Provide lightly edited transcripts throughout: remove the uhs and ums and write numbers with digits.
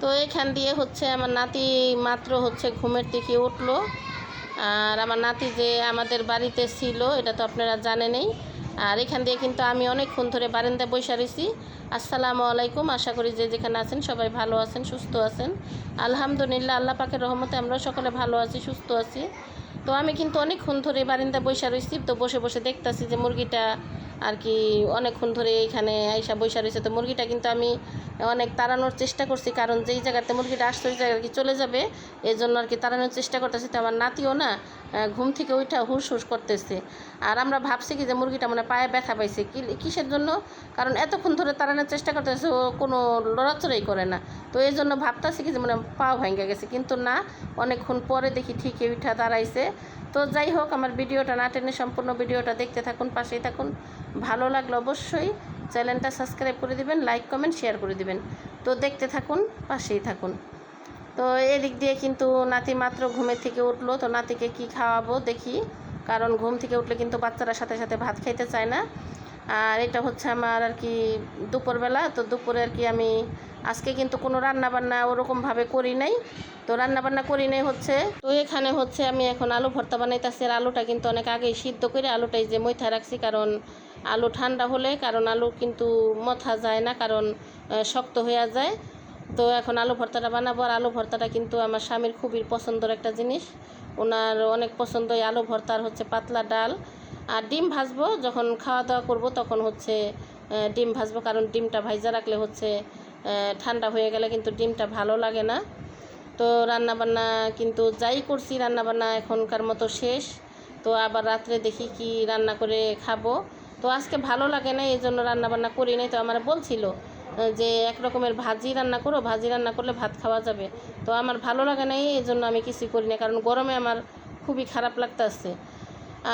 তো এখান দিয়ে হচ্ছে আমার নাতি মাত্র হচ্ছে ঘুমের থেকে উঠলো। আর আমার নাতি যে আমাদের বাড়িতে ছিল এটা তো আপনারা জানেনই। আর এখান দিয়ে কিন্তু আমি অনেকক্ষণ ধরে বারান্দায় বসে রয়েছি। আসসালামু আলাইকুম, আশা করি যে যেখানে আছেন সবাই ভালো আছেন, সুস্থ আছেন। আলহামদুলিল্লাহ, আল্লাহ পাকের রহমতে আমরা সকলে ভালো আছি, সুস্থ আছি। তো আমি কিন্তু অনেকক্ষণ ধরে বারান্দায় বসে রয়েছি। তো বসে বসে দেখতেছি যে মুরগিটা আর কি অনেকক্ষণ ধরে এখানে আইসা বসে রয়েছে। তো মুরগিটা কিন্তু আমি অনেক তাড়ানোর চেষ্টা করছি, কারণ যেই জায়গাতে মুরগিটা আসছে ওই জায়গায় আর কি চলে যাবে, এই জন্য আর কি তাড়ানোর চেষ্টা করতেছি। তো আমার নাতিও না ঘুম থেকে ওইটা হুস হুস করতেছে। আর আমরা ভাবছি কি যে মুরগিটা মানে পায়ে ব্যথা পাইছে, কিসের জন্য, কারণ এতক্ষণ ধরে তাড়ানোর চেষ্টা করতেছে, ও কোনো লড়াচড়াই করে না। তো এই জন্য ভাবতেছি কি যে মানে পা ভেঙে গেছে, কিন্তু না, অনেকক্ষণ পরে দেখি ঠিকই উঠা দাঁড়াইছে। তো যাই হোক, আমার ভিডিওটা না টেনে সম্পূর্ণ ভিডিওটা দেখতে থাকুন, পাশেই থাকুন। ভালো লাগলে অবশ্যই চ্যানেলটা সাবস্ক্রাইব করে দিবেন, লাইক কমেন্ট শেয়ার করে দিবেন। তো দেখতে থাকুন, পাশেই থাকুন। তো এদিক দিয়ে কিন্তু নাতি মাত্র ঘুমের থেকে উঠলো। তো নাতিকে কি খাওয়াবো দেখি, কারণ ঘুম থেকে উঠলে কিন্তু বাচ্চারা সাথে সাথে ভাত খাইতে চায় না। আর এটা হচ্ছে আমার আর কি দুপুরবেলা। তো দুপুরে আর কি আমি আজকে কিন্তু কোনো রান্নাবান্না ওরকমভাবে করি নাই। তো রান্নাবান্না করি নাই হচ্ছে, তো এখানে হচ্ছে আমি এখন আলু ভর্তা বানাইতেছি। আর আলুটা কিন্তু অনেক আগেই সিদ্ধ করে আলুটাই যে মইথা রাখছি, কারণ আলু ঠান্ডা হলে, কারণ আলু কিন্তু মথা যায় না, কারণ শক্ত হয়ে যায়। তো এখন আলু ভর্তাটা বানাবো। আর আলু ভর্তাটা কিন্তু আমার স্বামীর খুবই পছন্দের একটা জিনিস, ওনার অনেক পছন্দ এই আলু ভর্তা। আর হচ্ছে পাতলা ডাল আর ডিম ভাজবো, যখন খাওয়া দাওয়া করবো তখন হচ্ছে ডিম ভাজবো, কারণ ডিমটা ভাইজা রাখলে হচ্ছে ঠান্ডা হয়ে গেলে কিন্তু ডিমটা ভালো লাগে না। তো রান্নাবান্না কিন্তু যাই করছি, রান্নাবান্না এখনকার মতো শেষ। তো আবার রাত্রে দেখি কি রান্না করে খাবো। তো আজকে ভালো লাগে না, এই জন্য রান্নাবান্না করি নাই। তো আমার বলছিল যে এক রকমের ভাজি রান্না করো, ভাজি রান্না করলে ভাত খাওয়া যাবে। তো আমার ভালো লাগে নাই, এই জন্য আমি কিছুই করি না, কারণ গরমে আমার খুবই খারাপ লাগতেছে।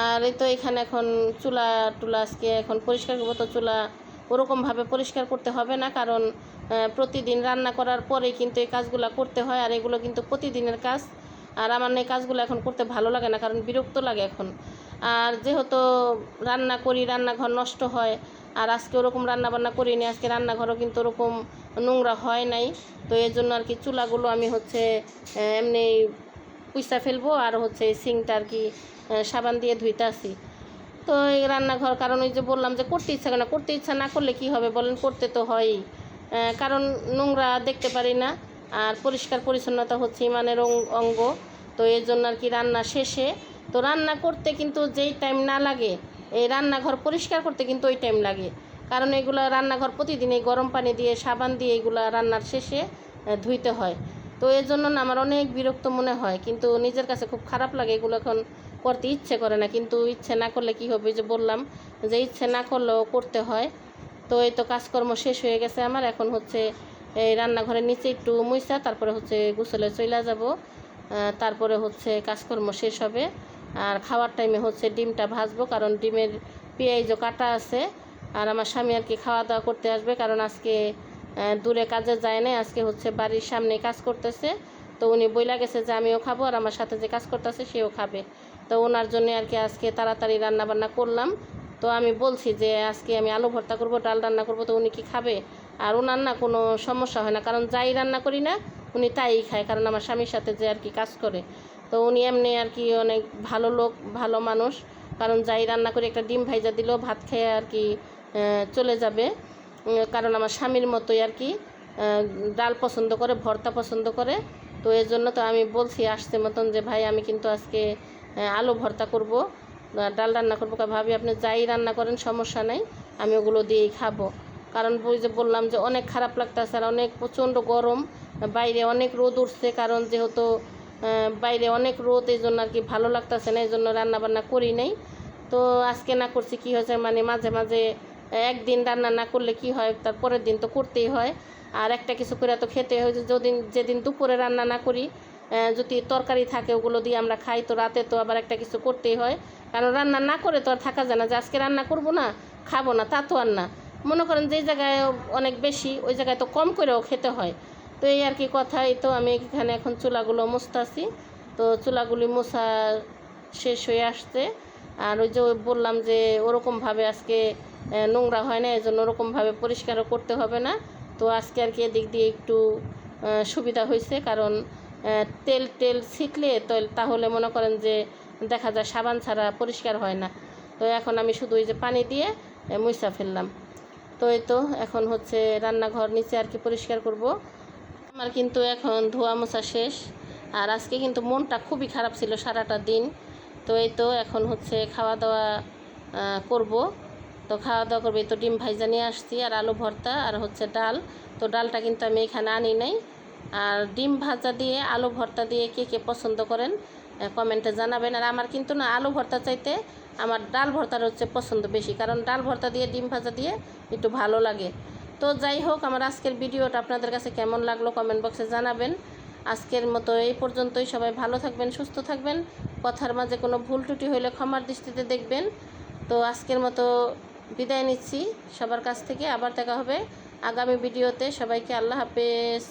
আর এই তো এখানে এখন চুলা টুলা আজকে এখন পরিষ্কার করবো। তো চুলা ওরকমভাবে পরিষ্কার করতে হবে না, কারণ প্রতিদিন রান্না করার পরেই কিন্তু এই কাজগুলো করতে হয়। আর এগুলো কিন্তু প্রতিদিনের কাজ। আর আমার এই কাজগুলো এখন করতে ভালো লাগে না, কারণ বিরক্ত লাগে এখন। আর যেহেতু রান্না করি, রান্নাঘর নষ্ট হয়। আর আজকে ওরকম রান্নাবান্না করিনি, আজকে রান্নাঘরও কিন্তু ওরকম নোংরা হয় নাই। তো এই জন্য আর কি চুলাগুলো আমি হচ্ছে এমনি পুইসা ফেলবো। আর হচ্ছে এই সিংটা আর কি সাবান দিয়ে ধুইতে আসি। তো এই রান্নাঘর, কারণ ওই যে বললাম যে করতে ইচ্ছা করে না, করতে ইচ্ছা না করলে কি হবে বলেন, করতে তো হয়ই। কারণ নোংরা দেখতে পারি না। আর পরিষ্কার পরিচ্ছন্নতা হচ্ছে ইমানের অঙ্গ। তো এই জন্য আর কি রান্না শেষে, তো রান্না করতে কিন্তু যেই টাইম না লাগে, এই রান্নাঘর পরিষ্কার করতে কিন্তু ওই টাইম লাগে। কারণ এগুলো রান্নাঘর প্রতিদিন এই গরম পানি দিয়ে সাবান দিয়ে এগুলো রান্নার শেষে ধুইতে হয়। তো এর জন্য না আমার অনেক বিরক্ত মনে হয়, কিন্তু নিজের কাছে খুব খারাপ লাগে, এগুলো এখন করতে ইচ্ছে করে না। কিন্তু ইচ্ছে না করলে কি হবে, যে বললাম যে ইচ্ছে না করলেও করতে হয়। তো এই তো কাজকর্ম শেষ হয়ে গেছে আমার, এখন হচ্ছে এই রান্নাঘরের নিচে একটু মুইসা তারপরে হচ্ছে গোসলে চলে যাব। তারপরে হচ্ছে কাজকর্ম শেষ হবে। আর খাওয়ার টাইমে হচ্ছে ডিমটা ভাজবো, কারণ ডিমের পেঁয়াজও কাটা আছে। আর আমার স্বামী আর কি খাওয়া দাওয়া করতে আসবে, কারণ আজকে দূরে কাজে যায় না, আজকে হচ্ছে বাড়ির সামনে কাজ করতেছে। তো উনি বইলা গেছে যে আমিও খাবো, আর আমার সাথে যে কাজ করতেছে সেও খাবে। তো ওনার জন্য আর কি আজকে তাড়াতাড়ি রান্নাবান্না করলাম। তো আমি বলছি যে আজকে আমি আলু ভর্তা করব, ডাল রান্না করব, তো উনি কি খাবে। আর ওনার না কোনো সমস্যা হয় না, কারণ যাই রান্না করি না উনি তাই খায়, কারণ আমার স্বামীর সাথে যে আর কি কাজ করে। তো উনি এমনি আর কি অনেক ভালো লোক, ভালো মানুষ, কারণ যাই রান্না করে একটা ডিম ভাইজা দিলেও ভাত খেয়ে আর কি চলে যাবে। কারণ আমার স্বামীর মতোই আর কি ডাল পছন্দ করে, ভর্তা পছন্দ করে। তো এর জন্য তো আমি বলছি আসতে মতন যে ভাই আমি কিন্তু আজকে আলু ভর্তা করব, ডাল রান্না করবো। ভাবি আপনি যাই রান্না করেন সমস্যা নাই, আমি ওগুলো দিয়েই খাবো। কারণ ওই যে বললাম যে অনেক খারাপ লাগতেছে, আর অনেক প্রচণ্ড গরম, বাইরে অনেক রোদ উঠছে, কারণ যেহেতু বাইরে অনেক রোদ, এই জন্য আর কি ভালো লাগতেছে না, এই জন্য রান্নাবান্না করি নাই। তো আজকে না করছি কি হয়েছে, মানে মাঝে মাঝে একদিন রান্না না করলে কি হয়, তার পরের দিন তো করতেই হয়। আর একটা কিছু করে তো খেতে হয়, যেদিন দুপুরে রান্না না করি, যদি তরকারি থাকে ওগুলো দিয়ে আমরা খাই, তো রাতে তো আবার একটা কিছু করতেই হয়। কারণ রান্না না করে তো আর থাকা যায় না, যে আজকে রান্না করব না, খাবো না, তা তো আর না। মনে করেন যেই জায়গায় অনেক বেশি ওই জায়গায় তো কম করেও খেতে হয়। তো এই আর কি কথা। এই তো আমি এখানে এখন চুলাগুলো মুছতাছি। তো চুলাগুলি মোছা শেষ হয়ে আসছে। আর ওই যে বললাম যে ওরকমভাবে আজকে নোংরা হয় না, এই জন্য ওরকমভাবে পরিষ্কারও করতে হবে না। তো আজকে আর কি এদিক দিয়ে একটু সুবিধা হয়েছে, কারণ তেল টেল ছিটলে তো তাহলে মনে করেন যে দেখা যায় সাবান ছাড়া পরিষ্কার হয় না। তো এখন আমি শুধু ওই যে পানি দিয়ে মুছা ফেললাম। তো এই তো এখন হচ্ছে রান্নাঘর নিচে আর কি পরিষ্কার করব। আমার কিন্তু এখন ধোয়া মোছা শেষ। আর আজকে কিন্তু মনটা খুবই খারাপ ছিল সারাটা দিন। তো এই তো এখন হচ্ছে খাওয়া দাওয়া করব। তো খাওয়া দাওয়া করবে, তো ডিম ভাইজা নিয়ে আসছি আর আলু ভর্তা আর হচ্ছে ডাল। তো ডালটা কিন্তু আমি এখানে আনি নাই। আর ডিম ভাজা দিয়ে আলু ভর্তা দিয়ে কে কে পছন্দ করেন কমেন্টে জানাবেন। আর আমার কিন্তু না আলু ভর্তা চাইতে আমার ডাল ভর্তার হচ্ছে পছন্দ বেশি, কারণ ডাল ভর্তা দিয়ে ডিম ভাজা দিয়ে একটু ভালো লাগে। তো যাই হোক, আমার আজকের ভিডিওটা আপনাদের কাছে কেমন লাগলো কমেন্ট বক্সে জানাবেন। আজকের মতো এই পর্যন্তই। সবাই ভালো থাকবেন, সুস্থ থাকবেন। কথার মাঝে কোনো ভুল ত্রুটি হলে ক্ষমার দৃষ্টিতে দেখবেন। তো আজকের মতো বিদায় নিচ্ছি সবার কাছ থেকে। আবার দেখা হবে আগামী ভিডিওতে। সবাইকে আল্লাহ হাফেজ।